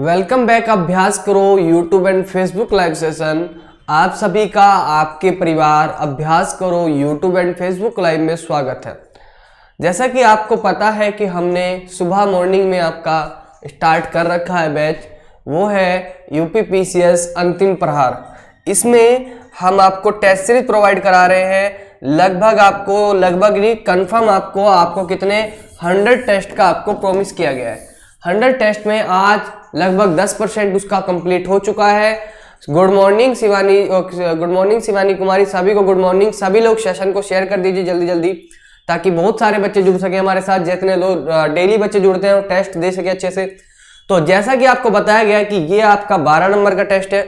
Welcome back अभ्यास करो YouTube and Facebook live session. आप सभी का आपके परिवार अभ्यास करो यूट्यूब एंड फेसबुक लाइव में स्वागत है। जैसा कि आपको पता है कि हमने सुबह मॉर्निंग में आपका स्टार्ट कर रखा है बैच, वो है यूपी पीसीएस अंतिम प्रहार। इसमें हम आपको टेस्ट सीरीज प्रोवाइड करा रहे हैं। लगभग नहीं, कंफर्म आपको कितने 100 टेस्ट का आपको प्रॉमिस किया गया है। 100 टेस्ट में आज लगभग 10% उसका कंप्लीट हो चुका है। गुड मॉर्निंग शिवानी कुमारी, सभी को गुड मॉर्निंग। सभी लोग सेशन को शेयर कर दीजिए जल्दी जल्दी, ताकि बहुत सारे बच्चे जुड़ सके हमारे साथ। जितने लोग डेली बच्चे जुड़ते हैं टेस्ट दे सके अच्छे से। तो जैसा कि आपको बताया गया कि ये आपका 12 नंबर का टेस्ट है।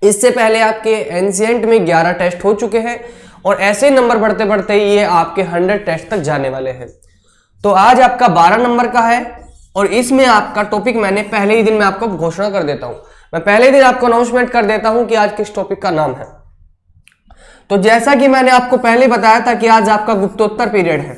इससे पहले आपके एनसीएंट में 11 टेस्ट हो चुके हैं और ऐसे ही नंबर बढ़ते बढ़ते ये आपके 100 टेस्ट तक जाने वाले हैं। तो आज आपका 12 नंबर का है और इसमें आपका टॉपिक मैंने पहले ही दिन में आपको घोषणा कर देता हूं। मैं पहले ही दिन आपको अनाउंसमेंट कर देता हूं कि आज किस टॉपिक का नाम है। तो जैसा कि मैंने आपको पहले बताया था कि आज आपका गुप्तोत्तर पीरियड है।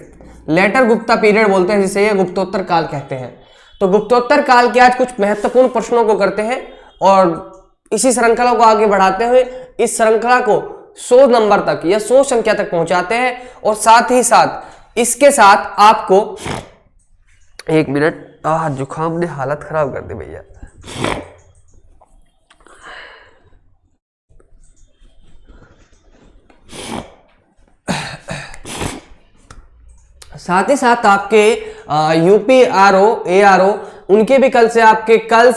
लेटर गुप्ता पीरियड बोलते हैं जिसे, ये गुप्तोत्तर काल कहते हैं। तो गुप्तोत्तर काल के आज कुछ महत्वपूर्ण प्रश्नों को करते हैं और इसी श्रृंखला को आगे बढ़ाते हुए इस श्रृंखला को 100 नंबर तक या 100 संख्या तक पहुंचाते हैं। और साथ ही साथ इसके साथ आपको एक मिनट, जुकाम ने हालत खराब कर दी भैया। साथ ही साथ आपके यूपी ARO उनके भी कल से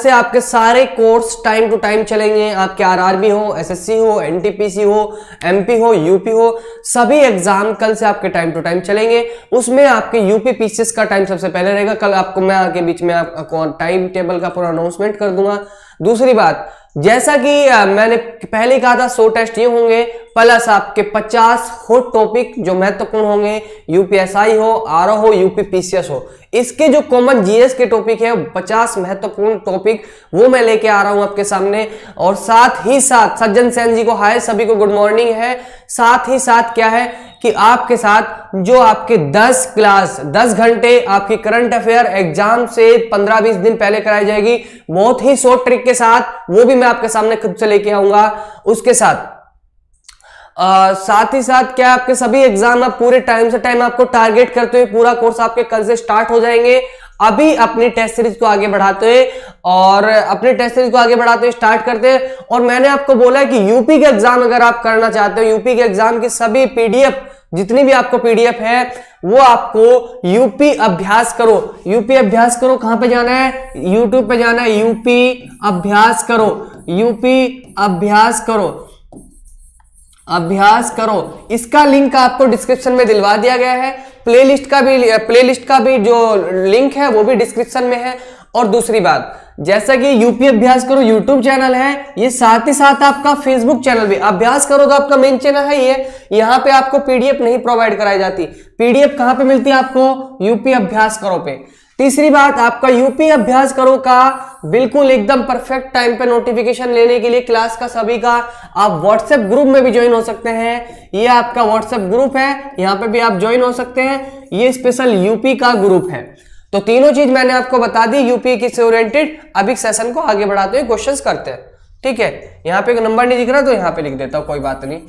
आपके सारे कोर्स टाइम टू टाइम चलेंगे। आपके आरआरबी हो, एसएससी हो, एनटीपीसी हो, एमपी हो, यूपी हो, सभी एग्जाम कल से आपके टाइम टू टाइम चलेंगे। उसमें आपके यूपी पीसीएस का टाइम सबसे पहले रहेगा। कल आपको मैं आगे बीच में आपको टाइम टेबल का पूरा अनाउंसमेंट कर दूंगा। दूसरी बात, जैसा कि मैंने पहले कहा था 100 टेस्ट ये होंगे प्लस आपके 50 हॉट टॉपिक जो महत्वपूर्ण होंगे। यूपीएसआई हो, आरओ हो, यूपी पीसीएस हो, इसके जो कॉमन जीएस के टॉपिक है 50 महत्वपूर्ण टॉपिक वो मैं लेके आ रहा हूं आपके सामने। और साथ ही साथ सज्जन सेन जी को हाय, सभी को गुड मॉर्निंग है। साथ ही साथ क्या है कि आपके साथ जो आपके 10 घंटे आपकी करंट अफेयर एग्जाम से 15-20 दिन पहले कराई जाएगी, बहुत ही शॉर्ट ट्रिक के साथ, वो भी मैं आपके सामने खुद से लेके आऊंगा। उसके साथ ही साथ क्या आपके सभी एग्जाम आप पूरे टाइम से टाइम आपको टारगेट करते हुए पूरा कोर्स आपके कल से स्टार्ट हो जाएंगे। अभी अपनी टेस्ट सीरीज को आगे बढ़ाते हुए स्टार्ट करते हैं। और मैंने आपको बोला है कि यूपी के एग्जाम अगर आप करना चाहते हो, यूपी के एग्जाम की सभी पीडीएफ, जितनी भी आपको पीडीएफ है वो आपको यूपी अभ्यास करो कहां पे जाना है, यूट्यूब पे जाना है। यूपी अभ्यास करो, इसका लिंक आपको डिस्क्रिप्शन में दिलवा दिया गया है। प्लेलिस्ट का भी जो लिंक है वो भी डिस्क्रिप्शन में है। और दूसरी बात, जैसा कि यूपी अभ्यास करो यूट्यूब चैनल है, ये साथ ही साथ आपका फेसबुक चैनल भी अभ्यास करो तो आपका मेन चैनल है ये। यहाँ पे आपको पीडीएफ नहीं प्रोवाइड कराई जाती। पीडीएफ कहां पे मिलती है आपको? यूपी अभ्यास करो पे। तीसरी बात, आपका यूपी अभ्यास करो का बिल्कुल एकदम परफेक्ट टाइम पे नोटिफिकेशन लेने के लिए क्लास का सभी का आप व्हाट्सएप ग्रुप में भी ज्वाइन हो सकते हैं। ये आपका व्हाट्सएप ग्रुप है, यहाँ पे भी आप ज्वाइन हो सकते हैं। ये स्पेशल यूपी का ग्रुप है। तो तीनों चीज मैंने आपको बता दी यूपी की से ओरिएंटेड। अभी सेशन को आगे बढ़ाते हुए क्वेश्चंस करते हैं, ठीक है। यहाँ पे नंबर नहीं दिख रहा तो यहाँ पे लिख देता हूं, कोई बात नहीं।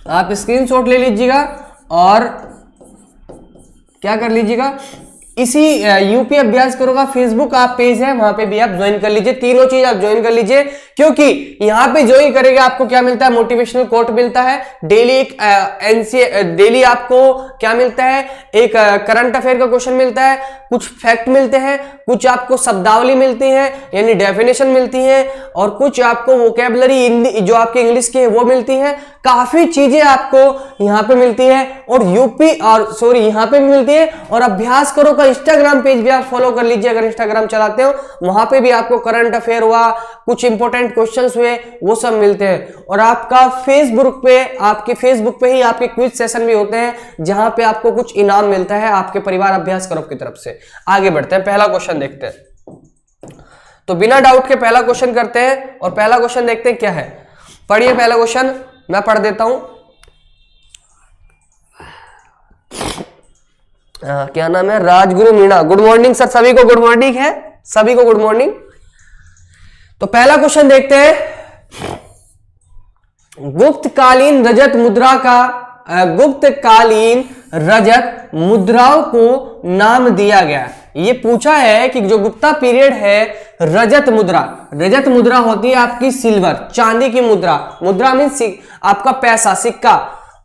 आप स्क्रीनशॉट ले लीजिएगा और क्या कर लीजिएगा, इसी यूपी अभ्यास करो का फेसबुक आप पेज है, वहां पे भी आप ज्वाइन कर लीजिए। तीनों चीज आप ज्वाइन कर लीजिए, क्योंकि यहाँ पे ज्वाइन करेंगे आपको क्या मिलता है? मोटिवेशनल कोट मिलता है डेली। डेली आपको क्या मिलता है? एक करंट अफेयर का क्वेश्चन मिलता है, कुछ फैक्ट मिलते हैं, कुछ आपको शब्दावली मिलती है यानी डेफिनेशन मिलती है, और कुछ आपको वोकैबुलरी जो आपकी इंग्लिश की है वो मिलती है। काफी चीजें आपको यहाँ पे मिलती है और यहाँ पे भी मिलती है। और अभ्यास करो का इंस्टाग्राम पेज भी आप फॉलो कर लीजिए अगर इंस्टाग्राम चलाते हो। वहां पे भी आपको करंट अफेयर हुआ, कुछ इंपॉर्टेंट क्वेश्चंस हुए, वो सब मिलते हैं। और आपका फेसबुक पे ही आपके क्विज सेशन भी होते हैं, जहां पे आपको कुछ इनाम मिलता है आपके परिवार अभ्यास करो की तरफ से। आगे बढ़ते हैं, पहला क्वेश्चन देखते हैं। तो बिना डाउट के पहला क्वेश्चन करते हैं और पहला क्वेश्चन देखते हैं क्या है। पढ़िए पहला क्वेश्चन, मैं पढ़ देता हूं। क्या नाम है? Rajguru Meena. Good morning sir, सभी को गुड मॉर्निंग है, सभी को गुड मॉर्निंग। तो पहला क्वेश्चन देखते हैं, गुप्तकालीन रजत मुद्राओं को नाम दिया गया। ये पूछा है कि जो गुप्ता पीरियड है, रजत मुद्रा होती है आपकी सिल्वर, चांदी की मुद्रा मीन्स आपका पैसा, सिक्का,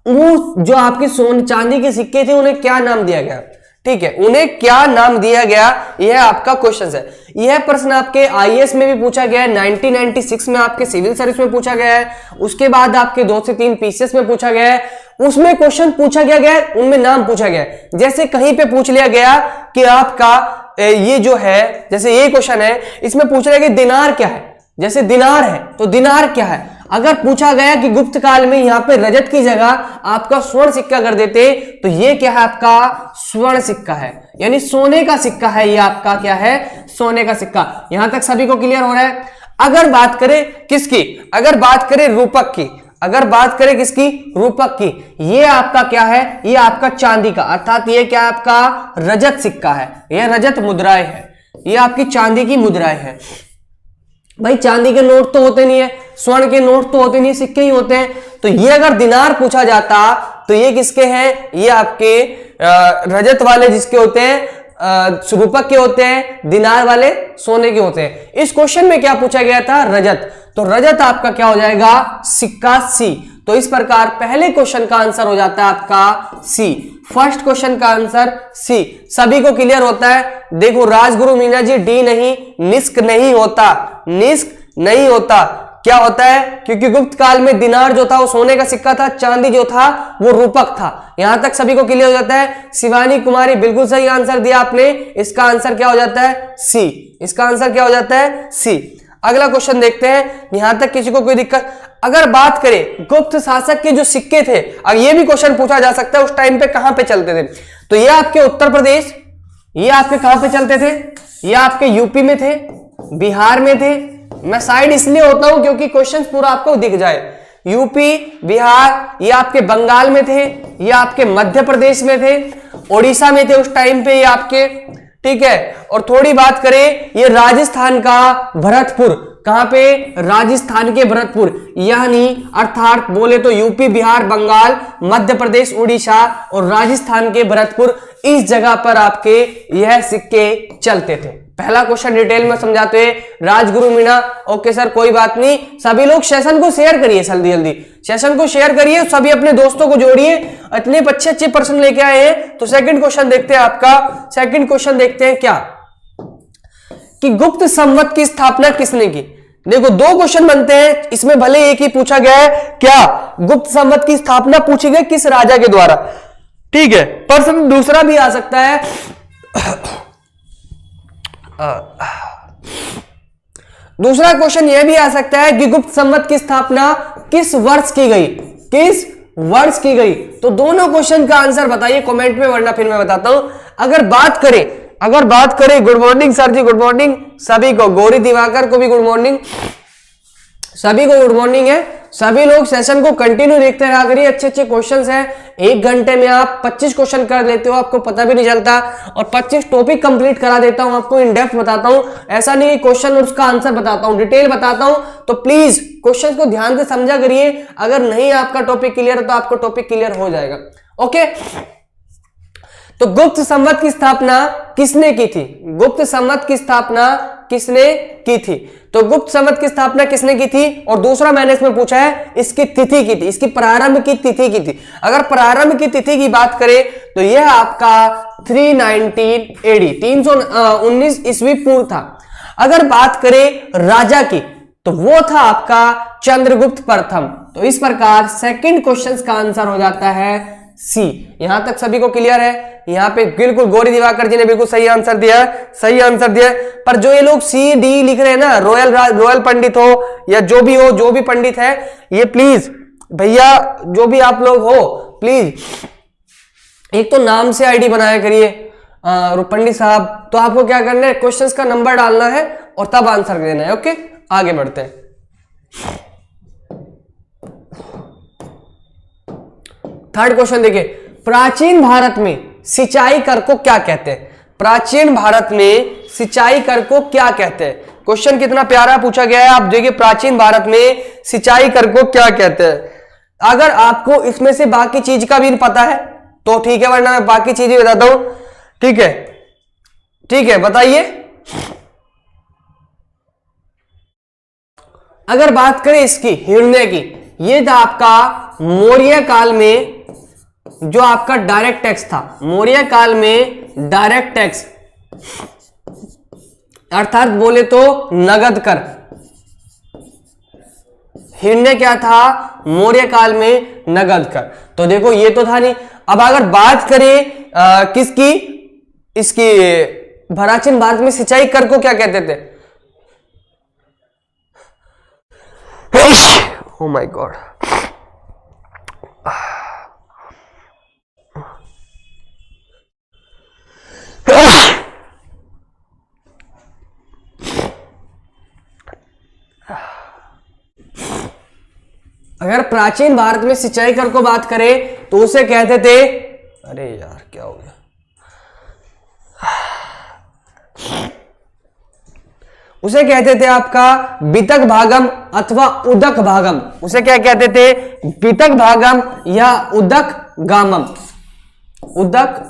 वो जो आपकी सोने चांदी के सिक्के थे उन्हें क्या नाम दिया गया, ठीक है, उन्हें क्या नाम दिया गया, यह आपका क्वेश्चन है। यह प्रश्न आपके आईएएस में भी पूछा गया है, 1996 में आपके सिविल सर्विस में पूछा गया है, उसके बाद आपके 2 से 3 पीसीएस में पूछा गया है, उसमें क्वेश्चन पूछा गया है, उनमें नाम पूछा गया है। जैसे कहीं पे पूछ लिया गया कि आपका ये जो है, जैसे ये क्वेश्चन है, इसमें पूछ रहा है कि दिनार क्या है, जैसे दिनार है तो दिनार क्या है। अगर पूछा गया कि गुप्त काल में यहां पे रजत की जगह आपका स्वर्ण सिक्का कर देते, तो ये क्या है, आपका स्वर्ण सिक्का है, यानी सोने का सिक्का है, ये आपका क्या है, सोने का सिक्का। यहां तक सभी को क्लियर हो रहा है। अगर बात करें किसकी, अगर बात करें रूपक की, अगर बात करें किसकी, रूपक की, ये आपका क्या है, ये आपका चांदी का, अर्थात ये क्या आपका रजत सिक्का है, ये रजत मुद्राएं है, ये आपकी चांदी की मुद्राएं है। भाई चांदी के नोट तो होते नहीं है, स्वर्ण के नोट तो होते नहीं, सिक्के ही होते हैं। तो ये अगर दिनार पूछा जाता तो ये किसके हैं, ये आपके रजत वाले जिसके होते हैं, रूपक के होते हैं, दिनार वाले सोने के होते हैं। इस क्वेश्चन में क्या पूछा गया था, रजत, तो रजत आपका क्या हो जाएगा, सिक्का सी। तो इस प्रकार पहले क्वेश्चन का आंसर हो जाता है आपका सी, फर्स्ट क्वेश्चन का आंसर सी। सभी को क्लियर होता है। देखो राजगुरु मीना जी, डी नहीं, निष्क नहीं होता, निष्क नहीं होता, क्या होता है, क्योंकि गुप्त काल में दिनार जो था वो सोने का सिक्का था, चांदी जो था वो रूपक था। यहां तक सभी को क्लियर हो जाता है। शिवानी कुमारी बिल्कुल सही आंसर दिया आपने, इसका आंसर क्या हो जाता है, सी, इसका आंसर क्या हो जाता है, सी। अगला क्वेश्चन देखते हैं, यहां तक किसी को कोई दिक्कत। अगर बात करें गुप्त शासक के जो सिक्के थे, अब ये भी क्वेश्चन पूछा जा सकता है उस टाइम पे कहां पे चलते थे, तो ये आपके उत्तर प्रदेश, ये आपके कहां पे चलते थे, ये आपके यूपी में थे, बिहार में थे। मैं साइड इसलिए होता हूं क्योंकि क्वेश्चन पूरा आपको दिख जाए। यूपी, बिहार, ये आपके बंगाल में थे, ये आपके मध्य प्रदेश में थे, ओडिशा में थे उस टाइम पे ये आपके, ठीक है। और थोड़ी बात करें ये राजस्थान का भरतपुर, कहां पे, राजस्थान के भरतपुर, यानी अर्थात बोले तो यूपी, बिहार, बंगाल, मध्य प्रदेश, उड़ीसा और राजस्थान के भरतपुर, इस जगह पर आपके यह सिक्के चलते थे। पहला क्वेश्चन डिटेल में समझाते हैं, राजगुरु मीणा। ओके सर कोई बात नहीं, सभी लोग सेशन को शेयर करिए, जल्दी जल्दी सेशन को शेयर करिए, सभी अपने दोस्तों को जोड़िए। इतने अच्छे अच्छे प्रश्न लेके आए हैं। तो सेकंड क्वेश्चन देखते हैं आपका, सेकंड क्वेश्चन देखते हैं क्या, कि गुप्त संवत की स्थापना किसने की। देखो दो क्वेश्चन बनते हैं, इसमें भले एक ही पूछा गया है, क्या गुप्त संवत की स्थापना पूछी गई किस राजा के द्वारा, ठीक है। प्रश्न दूसरा भी आ सकता है, दूसरा क्वेश्चन यह भी आ सकता है कि गुप्त संवत की स्थापना किस वर्ष की गई, किस वर्ष की गई। तो दोनों क्वेश्चन का आंसर बताइए कमेंट में, वरना फिर मैं बताता हूं। अगर बात करें गुड मॉर्निंग सर जी, गुड मॉर्निंग सभी को, गौरी दिवाकर को भी गुड मॉर्निंग, सभी को गुड मॉर्निंग है। सभी लोग सेशन को कंटिन्यू देखते रहा करिए, अच्छे अच्छे क्वेश्चंस हैं। 1 घंटे में आप 25 क्वेश्चन कर लेते हो, आपको पता भी नहीं चलता, और 25 टॉपिक कंप्लीट करा देता हूं, आपको इन डेप्थ बताता हूं। ऐसा नहीं क्वेश्चन और उसका आंसर बताता हूं, डिटेल बताता हूं। तो प्लीज क्वेश्चन को ध्यान से समझा करिए। अगर नहीं आपका टॉपिक क्लियर है तो आपको टॉपिक क्लियर हो जाएगा। ओके, तो गुप्त संवत की स्थापना किसने की थी, गुप्त संवत की स्थापना किसने की थी। तो गुप्त संवत की स्थापना किसने की थी, और दूसरा मैंने इसमें पूछा है इसकी तिथि की थी, इसकी प्रारंभ की तिथि की थी। अगर प्रारंभ की तिथि की बात करें तो यह आपका 319 एडी 319 ईस्वी पूर्व था। अगर बात करें राजा की तो वो था आपका चंद्रगुप्त प्रथम। तो इस प्रकार सेकंड क्वेश्चन का आंसर हो जाता है सी। यहां तक सभी को क्लियर है। यहां पे बिल्कुल गौरी दिवाकर जी ने बिल्कुल सही आंसर दिया, सही आंसर दिया। पर जो ये लोग सी डी लिख रहे हैं ना, रॉयल पंडित हो या जो भी हो, जो भी पंडित है, ये प्लीज भैया जो भी आप लोग हो, प्लीज एक तो नाम से आईडी बनाया करिए पंडित साहब। तो आपको क्या करना है, क्वेश्चंस का नंबर डालना है और तब आंसर देना है। ओके, आगे बढ़ते हैं। थर्ड क्वेश्चन देखिए, प्राचीन भारत में सिंचाई कर को क्या कहते हैं। प्राचीन भारत में सिंचाई कर को क्या कहते हैं। क्वेश्चन कितना प्यारा पूछा गया है। आप देखिए, प्राचीन भारत में सिंचाई कर को क्या कहते हैं। अगर आपको इसमें से बाकी चीज का भी पता है तो ठीक है, वरना मैं बाकी चीजें बताता हूं। ठीक है, ठीक है, बताइए। अगर बात करें इसकी हिरण्य की, ये था आपका मौर्य काल में जो आपका डायरेक्ट टैक्स था। मौर्य काल में डायरेक्ट टैक्स अर्थात बोले तो नगद कर। हिरण्य क्या था मौर्य काल में? नगद कर। तो देखो ये तो था नहीं। अब अगर बात करें किसकी, इसकी प्राचीन भारत में सिंचाई कर को क्या कहते थे? ओ माय गॉड, अगर प्राचीन भारत में सिंचाई कर को बात करें तो उसे कहते थे, अरे यार क्या हो गया, उसे कहते थे आपका वितक भागम अथवा उदक भागम। उसे क्या कहते थे? वितक भागम या उदक गामम। उदक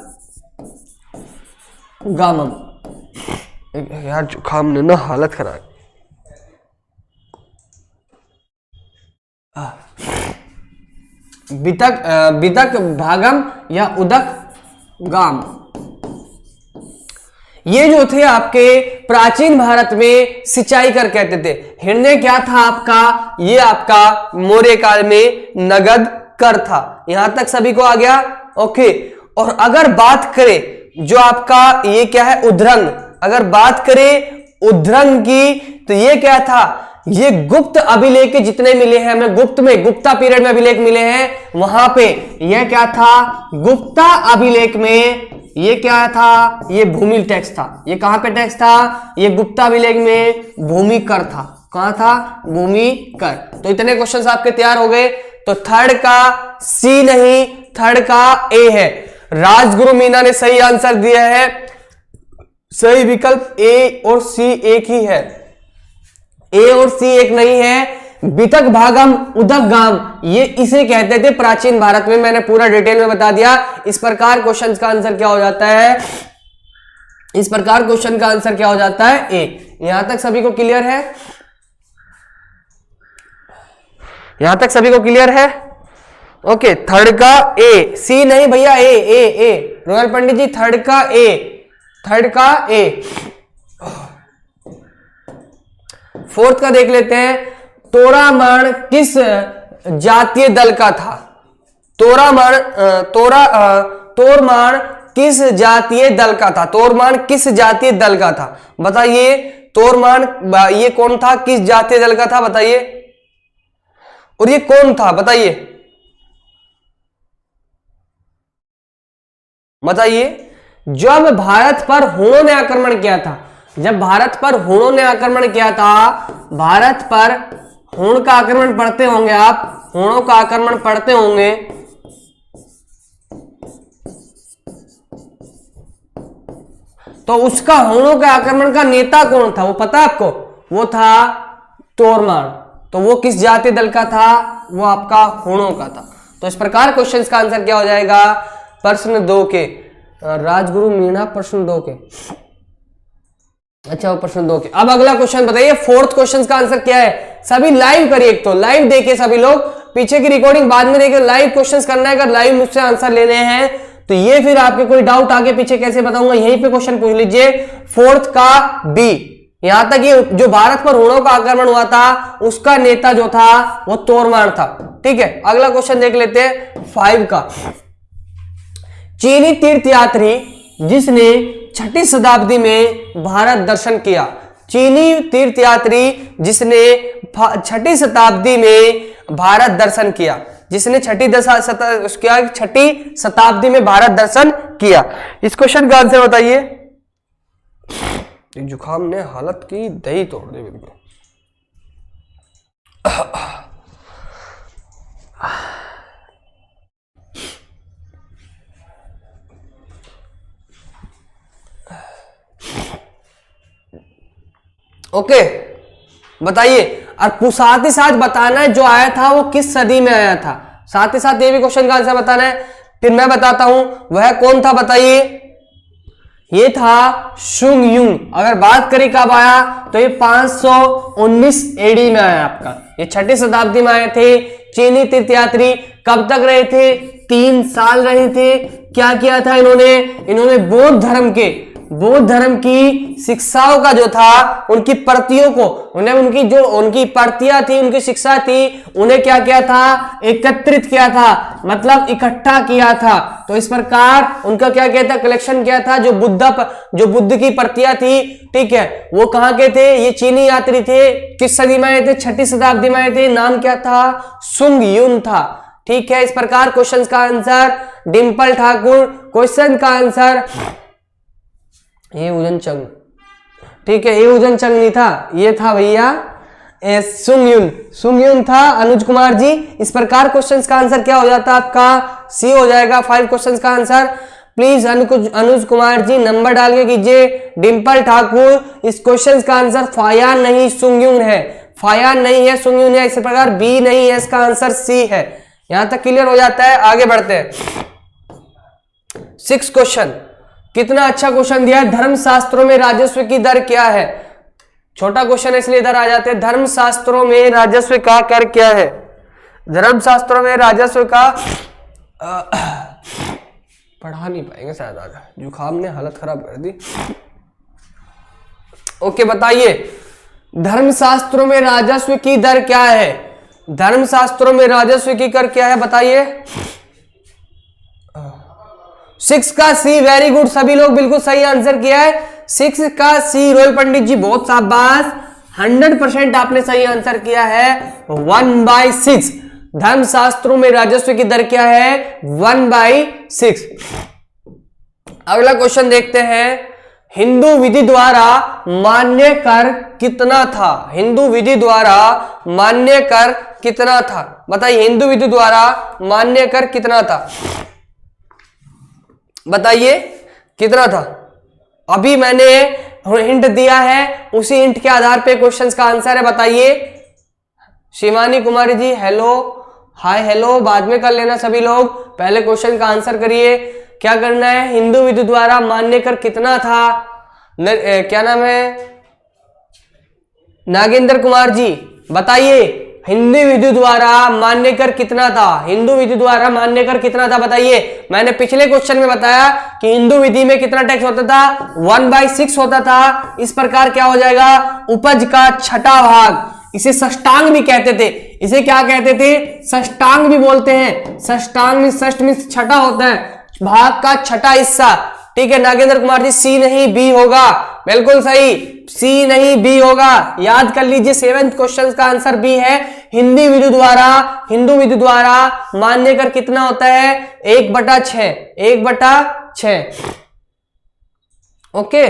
गामम। यार जुकाम ने ना हालत खराब। वितक भागम या उदक गाम, ये जो थे आपके प्राचीन भारत में सिंचाई कर कहते थे। हिरण्य क्या था आपका? ये आपका मौर्य काल में नगद कर था। यहां तक सभी को आ गया? ओके। और अगर बात करें जो आपका ये क्या है उद्रंग, अगर बात करें उद्रंग की तो ये क्या था? ये गुप्त अभिलेख जितने मिले हैं हमें, गुप्त में गुप्ता पीरियड में अभिलेख मिले हैं, वहां पे ये क्या था? गुप्ता अभिलेख में ये क्या था? ये भूमि टैक्स था। ये कहां पे टैक्स था? ये गुप्ता अभिलेख में भूमि कर था। कहां था? भूमि कर। तो इतने क्वेश्चंस आपके तैयार हो गए। तो थर्ड का सी नहीं, थर्ड का ए है। राजगुरु मीना ने सही आंसर दिया है। सही विकल्प ए और सी एक ही है, ए और सी एक नहीं है। वितक भागम उदक गाम, ये इसे कहते थे प्राचीन भारत में। मैंने पूरा डिटेल में बता दिया। इस प्रकार क्वेश्चन का आंसर क्या हो जाता है? इस प्रकार क्वेश्चन का आंसर क्या हो जाता है? ए। यहां तक सभी को क्लियर है? यहां तक सभी को क्लियर है? ओके, थर्ड का ए, सी नहीं भैया, ए ए ए। रोयल पंडित जी थर्ड का ए, थर्ड का ए। फोर्थ का देख लेते हैं। तोरामाण किस जातीय दल का था? तोरमाण किस जातीय दल का था? तोरमाण किस जातीय दल का था? बताइए। तोरमाण ये कौन था? किस जातीय दल का था? बताइए। और ये कौन था? बताइए, बताइए। जब भारत पर हुणों ने आक्रमण किया था, जब भारत पर हुणों ने आक्रमण किया था, भारत पर हुण का आक्रमण पढ़ते होंगे आप, हुणों का आक्रमण पढ़ते होंगे। तो उसका हुणों के आक्रमण का नेता कौन था? वो पता है आपको? वो था तोरमाण। तो वो किस जातीय दल का था? वो आपका हुणों का था। तो इस प्रकार क्वेश्चन का आंसर क्या हो जाएगा? प्रश्न 2 के। राजगुरु मीणा प्रश्न 2 के। अच्छा, वो प्रश्न 2 के। अब अगला क्वेश्चन बताइए, फोर्थ क्वेश्चन का आंसर क्या है? सभी लाइव करिए, एक तो लाइव देखिए सभी लोग, पीछे की रिकॉर्डिंग बाद में देखिए। लाइव क्वेश्चंस करना है, अगर लाइव मुझसे आंसर लेने हैं तो ये फिर आपके कोई डाउट आगे पीछे कैसे बताऊंगा, यहीं पे क्वेश्चन पूछ लीजिए। फोर्थ का बी। यहां तक ये जो भारत पर हुणों का आक्रमण हुआ था उसका नेता जो था वो तोरमाण था। ठीक है, अगला क्वेश्चन देख लेते हैं 5 का। चीनी तीर्थयात्री जिसने 6ठी शताब्दी में भारत दर्शन किया, चीनी तीर्थयात्री जिसने 6ठी शताब्दी में भारत दर्शन किया, जिसने 6ठी शताब्दी में भारत दर्शन किया, इस क्वेश्चन का आंसर बताइए। जुकाम ने हालत की दही तोड़ दी बिल्कुल। ओके, बताइए। और साथ ही साथ बताना है जो आया था वो किस सदी में आया था, साथ ही साथ ये भी क्वेश्चन का आंसर बताना है। फिर मैं बताता हूं वह कौन था, बताइए। ये था शुंग युंग। अगर बात करें कब आया तो ये 519 एडी में आया आपका। ये 6ठी शताब्दी में आए थे। चीनी तीर्थयात्री कब तक रहे थे, 3 साल रहे थे। क्या किया था इन्होंने बौद्ध धर्म की शिक्षाओं का जो था, उनकी प्रतियों को, उन्हें उनकी प्रतियां थी, उनकी शिक्षा थी, उन्हें क्या किया था, एकत्रित किया था, मतलब इकट्ठा किया था। तो इस प्रकार उनका क्या किया था, कलेक्शन किया था। जो बुद्ध की प्रतियां थी, ठीक है, वो कहाँ के थे, ये चीनी यात्री थे। किस सदी में आए थे, 6ठी शताब्दी में आए थे। नाम क्या था, सुंग युन था। ठीक है, इस प्रकार क्वेश्चन का आंसर डिंपल ठाकुर। क्वेश्चन का आंसर ये उजन चंग, ठीक है, ये उजन चंग नहीं था, ये था भैया सुंग युन था, अनुज कुमार जी। इस प्रकार क्वेश्चंस का आंसर क्या हो जाता है आपका, सी हो जाएगा। 5 क्वेश्चंस का आंसर। प्लीज अनुज कुमार जी नंबर डाल के कीजिए। डिंपल ठाकुर, इस क्वेश्चन का आंसर फायान नहीं सुंग युन है, फायान नहीं है, सुंग युन है। इसी प्रकार बी नहीं है, इसका आंसर सी है। यहां तक क्लियर हो जाता है। आगे बढ़ते हैं। 6 क्वेश्चन, कितना अच्छा क्वेश्चन दिया है। धर्मशास्त्रों में राजस्व की दर क्या है। छोटा क्वेश्चन है इसलिए इधर आ जाते हैं। धर्मशास्त्रों में राजस्व का कर क्या है। धर्मशास्त्रों में राजस्व का पढ़ा नहीं पाएंगे शायद, आज जुकाम ने हालत खराब कर दी। ओके, बताइए धर्मशास्त्रों में राजस्व की दर क्या है। धर्मशास्त्रों में राजस्व की कर क्या है, बताइए। 6 का सी, वेरी गुड, सभी लोग बिल्कुल सही आंसर किया है। 6 का सी, रोयल पंडित जी बहुत शाबाश, 100% आपने सही आंसर किया है। 1/6 धर्मशास्त्रों में राजस्व की दर क्या है, 1/6। अगला क्वेश्चन देखते हैं। हिंदू विधि द्वारा मान्य कर कितना था। हिंदू विधि द्वारा मान्य कर कितना था, बताइए। हिंदू विधि द्वारा मान्य कर कितना था, बताइए कितना था। अभी मैंने हिंट दिया है, उसी हिंट के आधार पे क्वेश्चंस का आंसर है, बताइए। Shivani Kumari ji hello, hi hello, बाद में कर लेना सभी लोग, पहले क्वेश्चन का आंसर करिए। क्या करना है, हिंदू विधि द्वारा मान्य कर कितना था। क्या नाम है, नागेंद्र कुमार जी, बताइए हिंदू विधि द्वारा मान्य कर कितना था। हिंदू विधि द्वारा मान्य कर कितना था, बताइए। मैंने पिछले क्वेश्चन में बताया कि हिंदू विधि में कितना टैक्स होता था, 1/6 होता था। इस प्रकार क्या हो जाएगा, उपज का छठा भाग। इसे षष्टांग भी कहते थे। इसे क्या कहते थे, षष्टांग भी बोलते हैं। षष्टांग में षष्ठ में छठा होता है, भाग का छठा हिस्सा। ठीक है नागेंद्र कुमार जी, सी नहीं बी होगा, बिल्कुल सही, सी नहीं बी होगा। याद कर लीजिए 7th क्वेश्चन का आंसर बी है। हिंदू विधि द्वारा मान्य कर कितना होता है, 1/6, 1/6। ओके,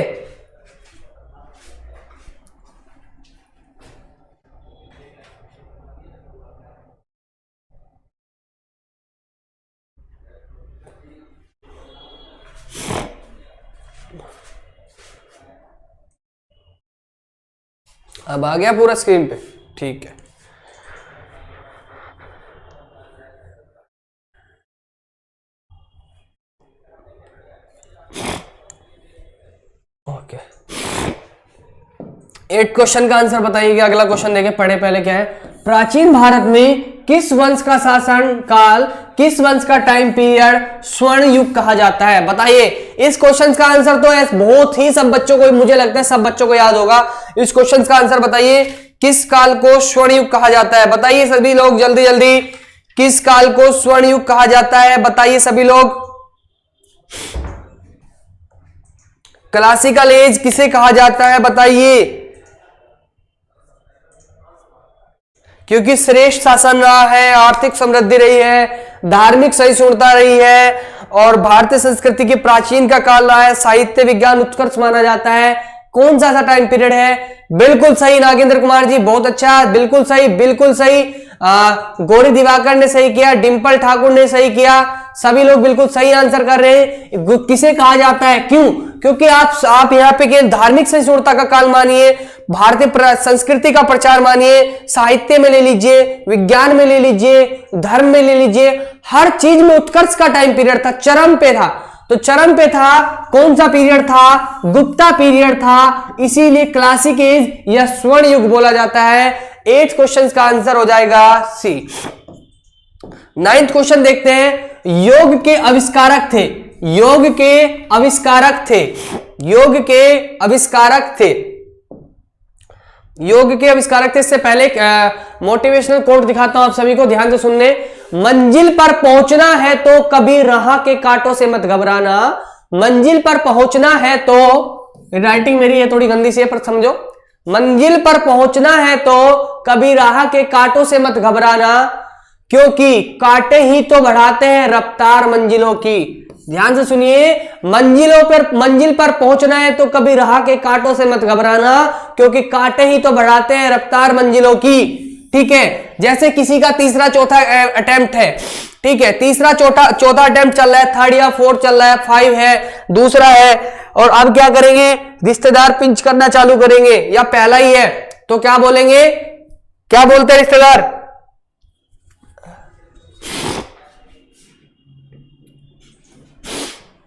अब आ गया पूरा स्क्रीन पे, ठीक है। ओके, 8 क्वेश्चन का आंसर बताइएगा। अगला क्वेश्चन देखें, पढ़े पहले क्या है। प्राचीन भारत में किस वंश का शासन काल, किस वंश का टाइम पीरियड स्वर्ण युग कहा जाता है, बताइए। इस क्वेश्चन का आंसर तो बहुत ही सब बच्चों को, मुझे लगता है सब बच्चों को याद होगा। इस क्वेश्चन का आंसर बताइए, किस काल को स्वर्ण युग कहा जाता है, बताइए सभी लोग जल्दी जल्दी। किस काल को स्वर्ण युग कहा जाता है, बताइए सभी लोग। क्लासिकल एज किसे कहा जाता है, बताइए। क्योंकि श्रेष्ठ शासन रहा है, आर्थिक समृद्धि रही है, धार्मिक सहिष्णुता रही है, और भारतीय संस्कृति की प्राचीन का काल रहा है, साहित्य विज्ञान उत्कर्ष माना जाता है। कौन सा ऐसा टाइम पीरियड है, बिल्कुल सही नागेंद्र कुमार जी, बहुत अच्छा, बिल्कुल सही, बिल्कुल सही। गौरी दिवाकर ने सही किया, डिंपल ठाकुर ने सही किया, सभी लोग बिल्कुल सही आंसर कर रहे हैं। किसे कहा जाता है, क्यों, क्योंकि आप यहाँ पे धार्मिक सहिष्णुता का काल मानिए, भारतीय संस्कृति का प्रचार मानिए, साहित्य में ले लीजिए, विज्ञान में ले लीजिए, धर्म में ले लीजिए, हर चीज में उत्कर्ष का टाइम पीरियड था, चरम पे था। तो चरम पे था, कौन सा पीरियड था? गुप्ता पीरियड था, इसीलिए क्लासिक एज या स्वर्ण युग बोला जाता है। 8 क्वेश्चन का आंसर हो जाएगा सी। 9th क्वेश्चन देखते हैं। योग के आविष्कारक थे, योग के आविष्कारक थे, योग के आविष्कारक थे, योग के आविष्कारक थे। इससे पहले मोटिवेशनल कोट दिखाता हूं आप सभी को, ध्यान से सुनने। मंजिल पर पहुंचना है तो कभी राह के कांटों से मत घबराना। मंजिल पर पहुंचना है तो, राइटिंग मेरी है थोड़ी गंदी सी है पर समझो, मंजिल पर पहुंचना है तो कभी राह के कांटों से मत घबराना, क्योंकि कांटे ही तो बढ़ाते हैं रफ्तार मंजिलों की। ध्यान से सुनिए, मंजिल पर पहुंचना है तो कभी राह के कांटों से मत घबराना, क्योंकि कांटे ही तो बढ़ाते हैं रफ्तार मंजिलों की। ठीक है, जैसे किसी का तीसरा चौथा अटेम्प्ट है, ठीक है, तीसरा चौथा अटेम्प्ट चल रहा है, 3rd या 4th चल रहा है, 5 है, दूसरा है, और अब क्या करेंगे? रिश्तेदार पिंच करना चालू करेंगे, या पहला ही है तो क्या बोलेंगे? क्या बोलते हैं रिश्तेदार?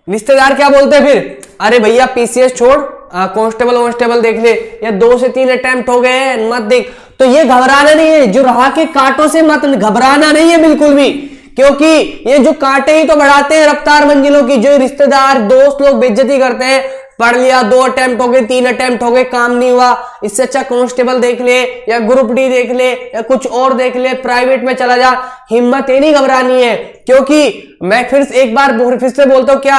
रिश्तेदार क्या बोलते हैं फिर? अरे भैया पीसीएस छोड़, कांस्टेबल देख ले, या 2 से 3 अटेम्प्ट हो गए मत देख। तो ये घबराना नहीं है, जो राह के कांटों से मत घबराना नहीं है बिल्कुल भी, क्योंकि ये जो कांटे ही तो बढ़ाते हैं रफ्तार मंजिलों की। जो रिश्तेदार दोस्त लोग बेइज्जती करते हैं, पढ़ लिया, 2 अटेम्प्ट हो गए, 3 अटेम्प्ट हो गए, काम नहीं हुआ, इससे अच्छा कांस्टेबल देख ले, या ग्रुप डी देख ले, या कुछ और देख ले, प्राइवेट में चला जा। हिम्मत ही नहीं घबरानी है, क्योंकि मैं फिर से बोलता हूं, क्या?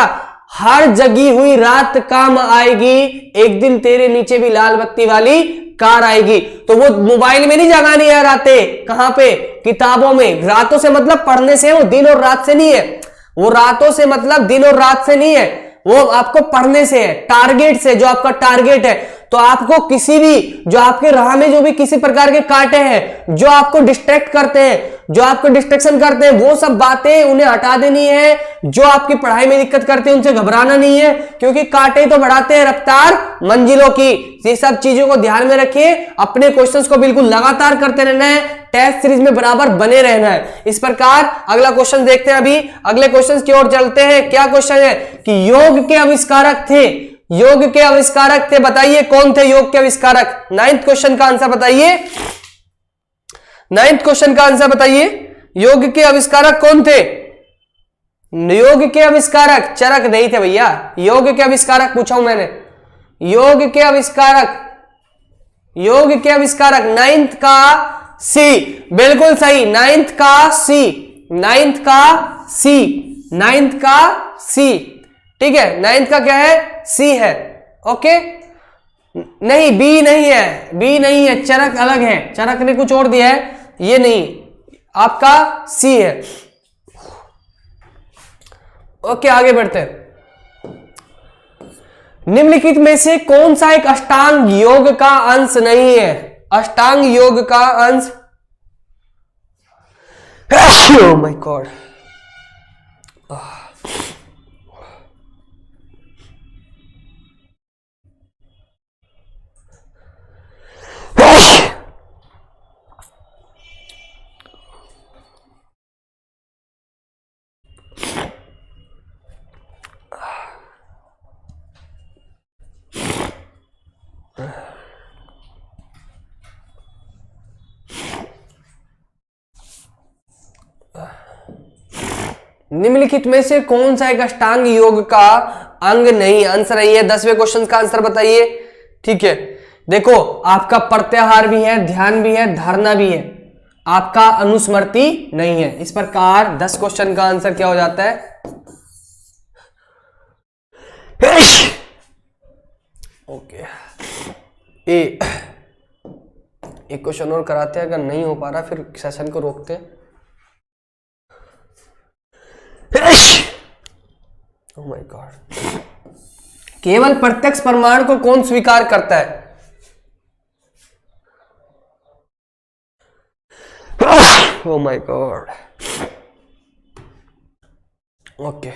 हर जगी हुई रात काम आएगी, एक दिन तेरे नीचे भी लाल बत्ती वाली कार आएगी। तो वो मोबाइल में नहीं जगानी है रातें, कहां पे? किताबों में। रातों से मतलब पढ़ने से, वो दिन और रात से नहीं है। वो रातों से मतलब दिन और रात से नहीं है, वो आपको पढ़ने से है, टारगेट से। जो आपका टारगेट है, तो आपको किसी भी, जो आपके राह में जो भी किसी प्रकार के कांटे हैं, जो आपको डिस्ट्रैक्ट करते हैं, जो आपको डिस्ट्रैक्शन करते हैं, वो सब बातें उन्हें हटा देनी है। जो आपकी पढ़ाई में दिक्कत करते हैं उनसे घबराना नहीं है, क्योंकि कांटे तो बढ़ाते हैं रफ्तार मंजिलों की। ये सब चीजों को ध्यान में रखिए, अपने क्वेश्चंस को बिल्कुल लगातार करते रहना है, टेस्ट सीरीज में बराबर बने रहना है। इस प्रकार अगला क्वेश्चन देखते हैं। अभी अगले क्वेश्चन की ओर चलते हैं। क्या क्वेश्चन है कि योग के आविष्कारक थे, योग के आविष्कारक थे, बताइए कौन थे योग के आविष्कारक? 9th क्वेश्चन का आंसर बताइए, 9th क्वेश्चन का आंसर बताइए। योग के आविष्कारक कौन थे? योग के आविष्कारक चरक नहीं थे भैया, योग के आविष्कारक पूछा हूं मैंने, योग के आविष्कारक, योग के आविष्कारक 9th का सी, बिल्कुल सही, 9th का सी, 9th का सी, 9th का सी। ठीक है, 9th का क्या है? सी है। ओके, नहीं बी नहीं है, बी नहीं है, चरक अलग है, चरक ने कुछ और दिया है, ये नहीं, आपका सी है। ओके, आगे बढ़ते हैं। निम्नलिखित में से कौन सा एक अष्टांग योग का अंश नहीं है? अष्टांग योग का अंश, ओह माय गॉड, निम्नलिखित में से कौन सा एक अष्टांग योग का अंग नहीं? आंसर है 10वें क्वेश्चन का आंसर बताइए। ठीक है, देखो आपका प्रत्याहार भी है, ध्यान भी है, धारणा भी है, आपका अनुस्मृति नहीं है। इस प्रकार 10 क्वेश्चन का आंसर क्या हो जाता है? ओके, एक क्वेश्चन और कराते हैं, अगर नहीं हो पा रहा फिर सेशन को रोकते हैं। ओह माय गॉड, केवल प्रत्यक्ष प्रमाण को कौन स्वीकार करता है? ओह माय गॉड, ओके,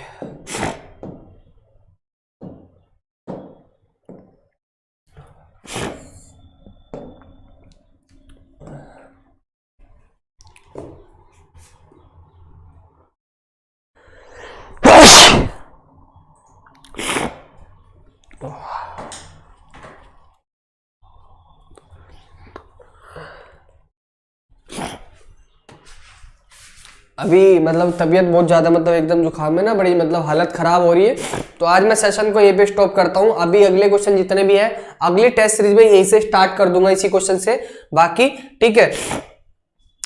अभी मतलब तबीयत बहुत ज़्यादा मतलब एकदम जुकाम है ना, बड़ी मतलब हालत ख़राब हो रही है। तो आज मैं सेशन को यहीं पे स्टॉप करता हूँ। अभी अगले क्वेश्चन जितने भी है अगले टेस्ट सीरीज में यहीं से स्टार्ट कर दूंगा इसी क्वेश्चन से बाकी, ठीक है।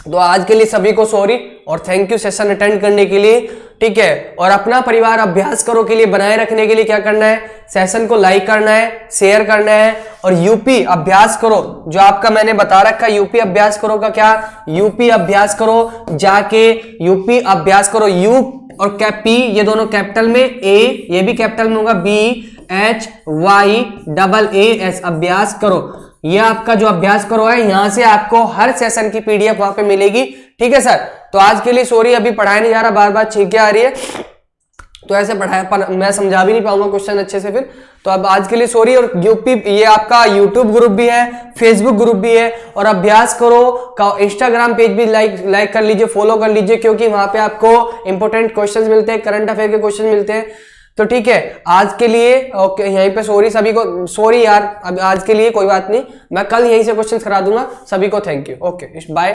तो आज के लिए सभी को सॉरी और थैंक यू सेशन अटेंड करने के लिए, ठीक है। और अपना परिवार अभ्यास करो के लिए बनाए रखने के लिए क्या करना है, सेशन को लाइक करना है, शेयर करना है। और यूपी अभ्यास करो जो आपका मैंने बता रखा है, यूपी अभ्यास करो का क्या, यूपी अभ्यास करो जाके यूपी अभ्यास करो, यू और पी ये दोनों कैपिटल में, ए ये भी कैपिटल में होगा, BHYAAS अभ्यास करो। ये आपका जो अभ्यास करो है, यहां से आपको हर सेशन की पीडीएफ वहां पे मिलेगी, ठीक है सर। तो आज के लिए सॉरी, अभी पढ़ाया नहीं जा रहा, बार बार छींकें आ रही है, तो ऐसे पढ़ाया मैं समझा भी नहीं पाऊंगा क्वेश्चन अच्छे से फिर। तो अब आज के लिए सॉरी। और यूपी ये आपका यूट्यूब ग्रुप भी है, फेसबुक ग्रुप भी है, और अभ्यास करो का इंस्टाग्राम पेज भी लाइक कर लीजिए, फॉलो कर लीजिए, क्योंकि वहां पे आपको इंपॉर्टेंट क्वेश्चंस मिलते हैं, करंट अफेयर के क्वेश्चन मिलते हैं। तो ठीक है, आज के लिए ओके, यहीं पे सॉरी सभी को, सॉरी यार अब आज के लिए कोई बात नहीं, मैं कल यहीं से क्वेश्चन करा दूंगा। सभी को थैंक यू, ओके बाय।